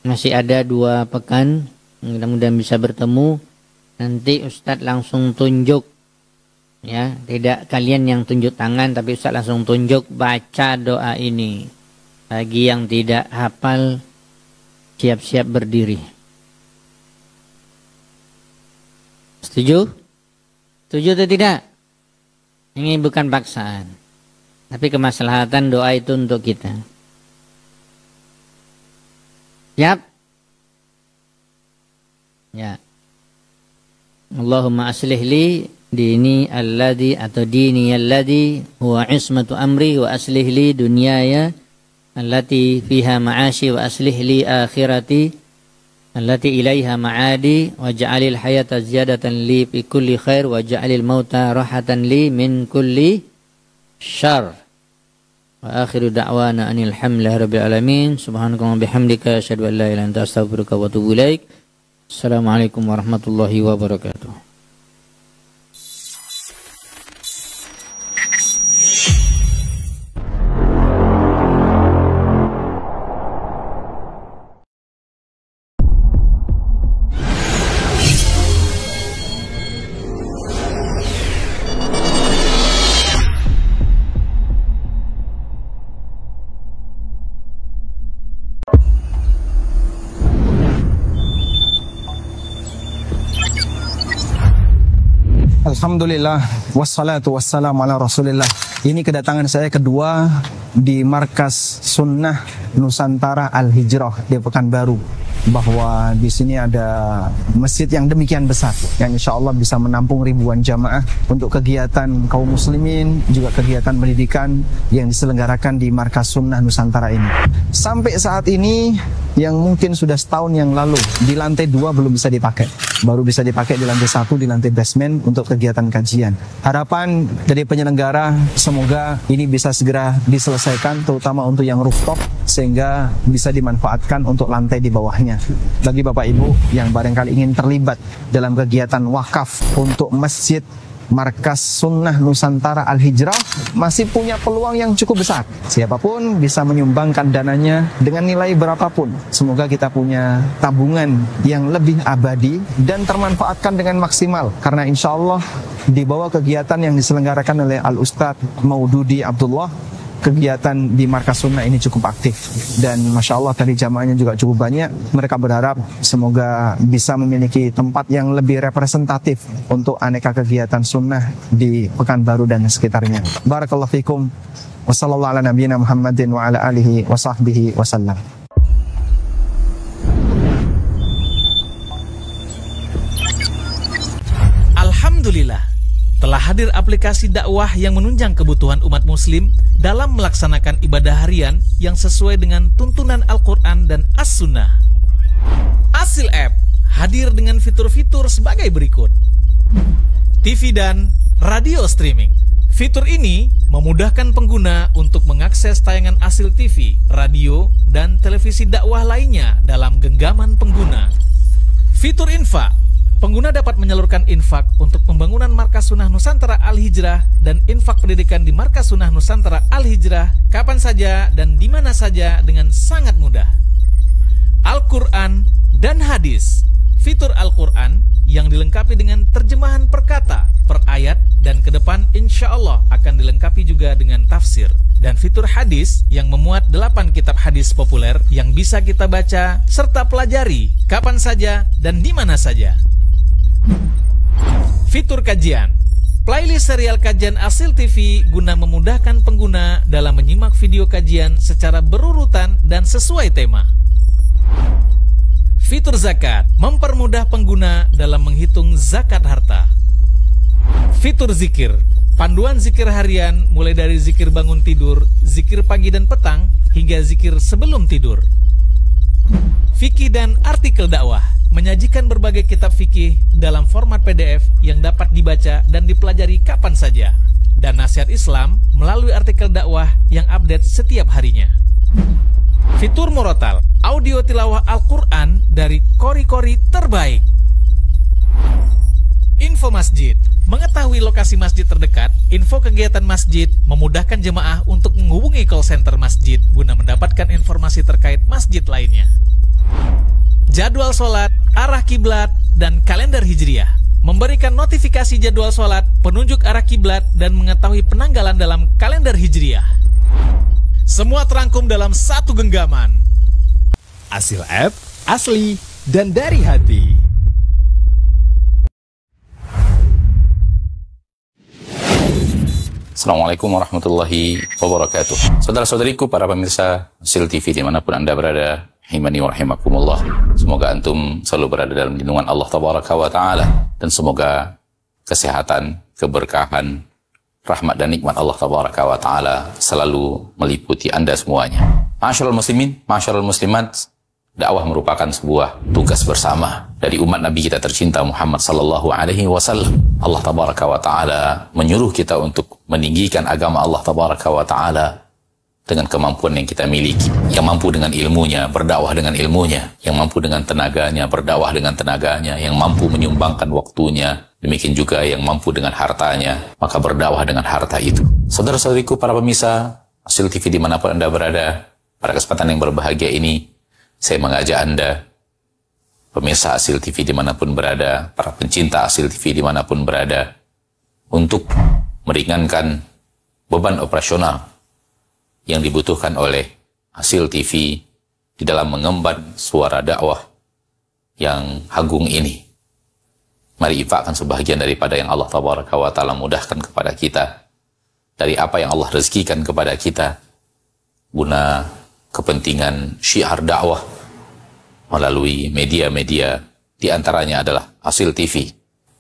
S1: Masih ada 2 pekan, mudah-mudahan bisa bertemu. Nanti Ustadz langsung tunjuk, ya, tidak kalian yang tunjuk tangan, tapi Ustadz langsung tunjuk baca doa ini. Bagi yang tidak hafal, siap-siap berdiri. Setuju? Setuju atau tidak? Ini bukan paksaan, tapi kemaslahatan doa itu untuk kita. Siap? Ya. Allahumma aslih li dini alladhi atau dini alladhi huwa ismatu amri wa aslih li dunyaya allati fiha ma'ashi wa aslih li akhirati allati ilaiha ma'adi waj'alil hayata ziyadatan li fi kulli khair waj'alil mauta rahatan li min kulli syarr. Wa akhiru da'wana anil hamdulillahi rabbil alamin. Subhanakallahumma bihamdika asyhadu an la ilaha illa anta astaghfiruka wa atubu ilaik. Assalamualaikum warahmatullahi wabarakatuh.
S2: Alhamdulillah, wassalatu wassalamu ala rasulillah. Ini kedatangan saya kedua di Markas Sunnah Nusantara Al-Hijrah di Pekanbaru. bahwa di sini ada masjid yang demikian besar yang insya Allah bisa menampung ribuan jamaah untuk kegiatan kaum muslimin, juga kegiatan pendidikan yang diselenggarakan di Markas Sunnah Nusantara ini. Sampai saat ini yang mungkin sudah setahun yang lalu di lantai 2 belum bisa dipakai, baru bisa dipakai di lantai 1, di lantai basement untuk kegiatan kajian. Harapan dari penyelenggara semoga ini bisa segera diselesaikan, terutama untuk yang rooftop, sehingga bisa dimanfaatkan untuk lantai di bawahnya. Bagi Bapak Ibu yang barangkali ingin terlibat dalam kegiatan wakaf untuk masjid Markas Sunnah Nusantara Al-Hijrah, masih punya peluang yang cukup besar. Siapapun bisa menyumbangkan dananya dengan nilai berapapun. Semoga kita punya tabungan yang lebih abadi dan termanfaatkan dengan maksimal. Karena insya Allah di bawah kegiatan yang diselenggarakan oleh Al-Ustadz Maududi Abdullah, kegiatan di Markas Sunnah ini cukup aktif. Dan Masya Allah tadi jamaahnya juga cukup banyak. Mereka berharap semoga bisa memiliki tempat yang lebih representatif untuk aneka kegiatan sunnah di Pekanbaru dan sekitarnya. Barakallahu fikum. Wassallallahu ala nabiyina Muhammadin wa ala alihi wa sahbihi wasallam.
S3: Alhamdulillah, telah hadir aplikasi dakwah yang menunjang kebutuhan umat muslim dalam melaksanakan ibadah harian yang sesuai dengan tuntunan Al-Quran dan As-Sunnah. Asil App hadir dengan fitur-fitur sebagai berikut: TV dan radio streaming. Fitur ini memudahkan pengguna untuk mengakses tayangan Asil TV, radio, dan televisi dakwah lainnya dalam genggaman pengguna. Fitur infak. Pengguna dapat menyalurkan infak untuk pembangunan Markas Sunnah Nusantara Al-Hijrah dan infak pendidikan di Markas Sunnah Nusantara Al-Hijrah kapan saja dan di mana saja dengan sangat mudah. Al-Quran dan Hadis. Fitur Al-Quran yang dilengkapi dengan terjemahan per kata, per ayat, dan ke depan insya Allah akan dilengkapi juga dengan tafsir. Dan fitur hadis yang memuat 8 kitab hadis populer yang bisa kita baca serta pelajari kapan saja dan di mana saja. Fitur kajian. Playlist serial kajian Asil TV guna memudahkan pengguna dalam menyimak video kajian secara berurutan dan sesuai tema. Fitur zakat. Mempermudah pengguna dalam menghitung zakat harta. Fitur zikir. Panduan zikir harian mulai dari zikir bangun tidur, zikir pagi dan petang, hingga zikir sebelum tidur. Fikih dan artikel dakwah. Menyajikan berbagai kitab fikih dalam format PDF yang dapat dibaca dan dipelajari kapan saja. Dan nasihat Islam melalui artikel dakwah yang update setiap harinya. Fitur Murotal. Audio tilawah Al-Quran dari kori-kori terbaik. Info masjid. Mengetahui lokasi masjid terdekat, info kegiatan masjid, memudahkan jemaah untuk menghubungi call center masjid guna mendapatkan informasi terkait masjid lainnya. Jadwal sholat, arah kiblat, dan kalender hijriah. Memberikan notifikasi jadwal sholat, penunjuk arah kiblat, dan mengetahui penanggalan dalam kalender hijriah. Semua terangkum dalam satu genggaman.
S4: Asil App, asli dan dari hati.
S5: Assalamualaikum warahmatullahi wabarakatuh. Saudara-saudariku, para pemirsa Asil TV dimanapun Anda berada, rahimani wa rahimakumullah. Semoga antum selalu berada dalam lindungan Allah Tabaraka wa Ta'ala, dan semoga kesehatan, keberkahan, rahmat dan nikmat Allah Tabaraka wa Ta'ala selalu meliputi Anda semuanya. Ma'asyiral muslimin, ma'asyiral muslimat, dakwah merupakan sebuah tugas bersama dari umat Nabi kita tercinta Muhammad sallallahu alaihi wasallam. Allah Tabaraka wa Ta'ala menyuruh kita untuk meninggikan agama Allah Tabaraka wa Ta'ala dengan kemampuan yang kita miliki. Yang mampu dengan ilmunya, berdakwah dengan ilmunya. Yang mampu dengan tenaganya, berdakwah dengan tenaganya. Yang mampu menyumbangkan waktunya, demikian juga yang mampu dengan hartanya, maka berdakwah dengan harta itu. Saudara-saudariku, para pemirsa Asil TV dimanapun Anda berada, pada kesempatan yang berbahagia ini, saya mengajak Anda, pemirsa Asil TV dimanapun berada, para pencinta Asil TV dimanapun berada, untuk meringankan beban operasional yang dibutuhkan oleh Asil TV di dalam mengemban suara dakwah yang agung ini. Mari infakkan sebahagian daripada yang Allah Tabaraka wa Ta'ala mudahkan kepada kita, dari apa yang Allah rezekikan kepada kita, guna kepentingan syiar dakwah, melalui media-media, di antaranya adalah Asil TV.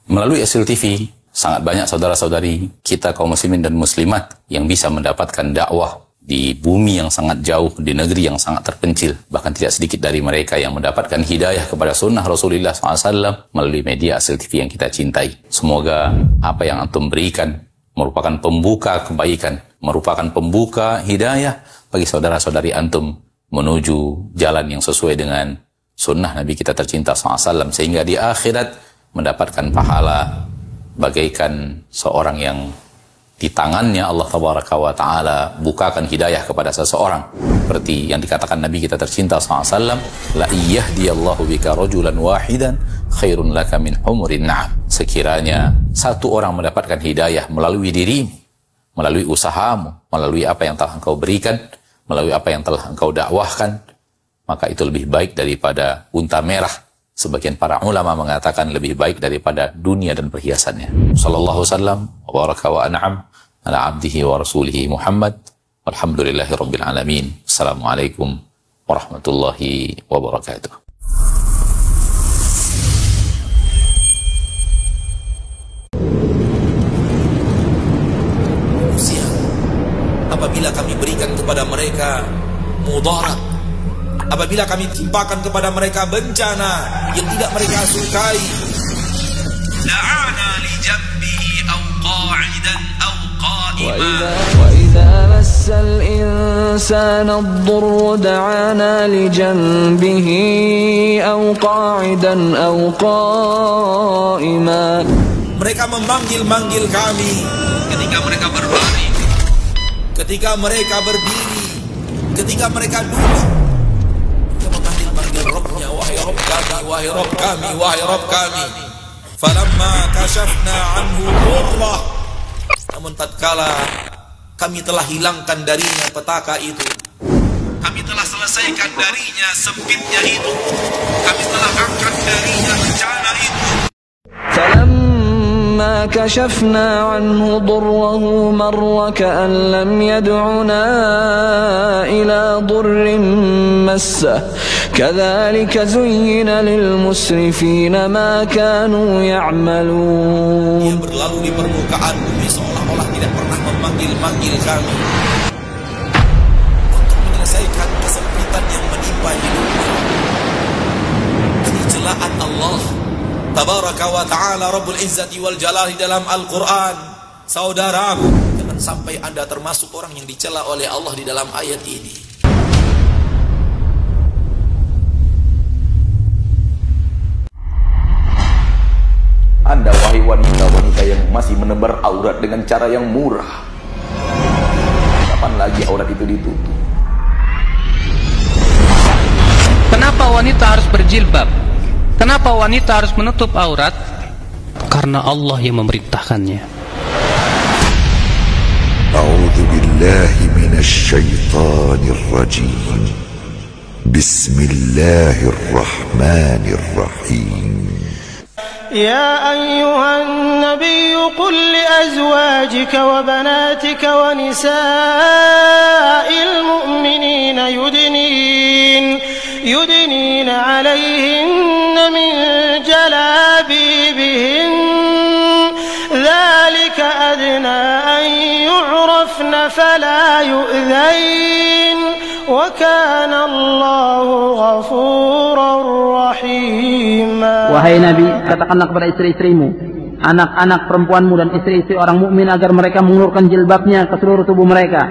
S5: Melalui Asil TV, sangat banyak saudara-saudari kita kaum muslimin dan muslimat yang bisa mendapatkan dakwah di bumi yang sangat jauh, di negeri yang sangat terpencil. Bahkan tidak sedikit dari mereka yang mendapatkan hidayah kepada sunnah Rasulullah SAW melalui media Asil TV yang kita cintai. Semoga apa yang antum berikan merupakan pembuka kebaikan, merupakan pembuka hidayah bagi saudara-saudari antum menuju jalan yang sesuai dengan sunnah Nabi kita tercinta SAW, sehingga di akhirat mendapatkan pahala bagaikan seorang yang di tangannya Allah Tabaraka wa Ta'ala bukakan hidayah kepada seseorang. Seperti yang dikatakan Nabi kita tercinta SAW, la iyahdiyallahu bika rajulan wahidan khairun laka min humurin na'am. Sekiranya satu orang mendapatkan hidayah melalui dirimu, melalui usahamu, melalui apa yang telah engkau berikan, melalui apa yang telah engkau dakwahkan, maka itu lebih baik daripada unta merah. Sebagian para ulama mengatakan lebih baik daripada dunia dan perhiasannya. Sallallahu wasallam wa baraka wa an'am ala abdihi wa rasulihi Muhammad. Walhamdulillahi rabbil alamin. Assalamualaikum warahmatullahi wabarakatuh.
S6: Apabila kami berikan kepada mereka mudarat, apabila kami timpakan kepada mereka bencana yang tidak mereka sukai, da'ana li jambihi aw qa'idan aw qa'iman,
S7: wa idza massal insana ad-durru da'ana li jambihi aw qa'idan aw qa'iman.
S6: Mereka memanggil-manggil kami ketika mereka berbaring, ketika mereka berdiri, ketika mereka duduk. Rabbnya, wahai Rabb kami, wahai Rabb kami, wahai Rabb kami. Falamma kashafna anhu dhurrah, namun tatkala kami telah hilangkan darinya petaka itu, kami telah selesaikan darinya sempitnya itu, kami telah angkat darinya bencana itu.
S7: فلما كشفنا عنه ضره مر كأن لم يدعنا إلى ضر مسه كذلك زين للمسرفين ما كانوا يعملون.
S6: Dia berlalu di permukaan bumi seolah-olah tidak pernah memanggil-manggil kami untuk menyelesaikan kesempitan yang menimpa hidupnya. Ini celaan Allah Tabaraka wa Ta'ala Rabbul Izzati wal Jalali dalam Al-Quran. Saudaraku, jangan sampai Anda termasuk orang yang dicela oleh Allah di dalam ayat ini.
S8: Anda wahai wanita-wanita yang masih menebar aurat dengan cara yang murah, kapan lagi aurat itu ditutup?
S9: Kenapa wanita harus berjilbab? Kenapa wanita harus menutup aurat? Karena Allah yang memerintahkannya.
S10: A'udzu billahi minasy syaithanir rajim. Bismillahirrahmanirrahim.
S11: يا أيها النبي قل لأزواجك وبناتك ونساء المؤمنين يدنين عليهن من جلابيبهن ذلك أدنى أن يعرفن فلا يؤذين وكان الله غفورا رحيما.
S12: Wahai Nabi, katakanlah kepada istri-istrimu, anak-anak perempuanmu dan istri-istri orang mukmin agar mereka mengulurkan jilbabnya ke seluruh tubuh mereka.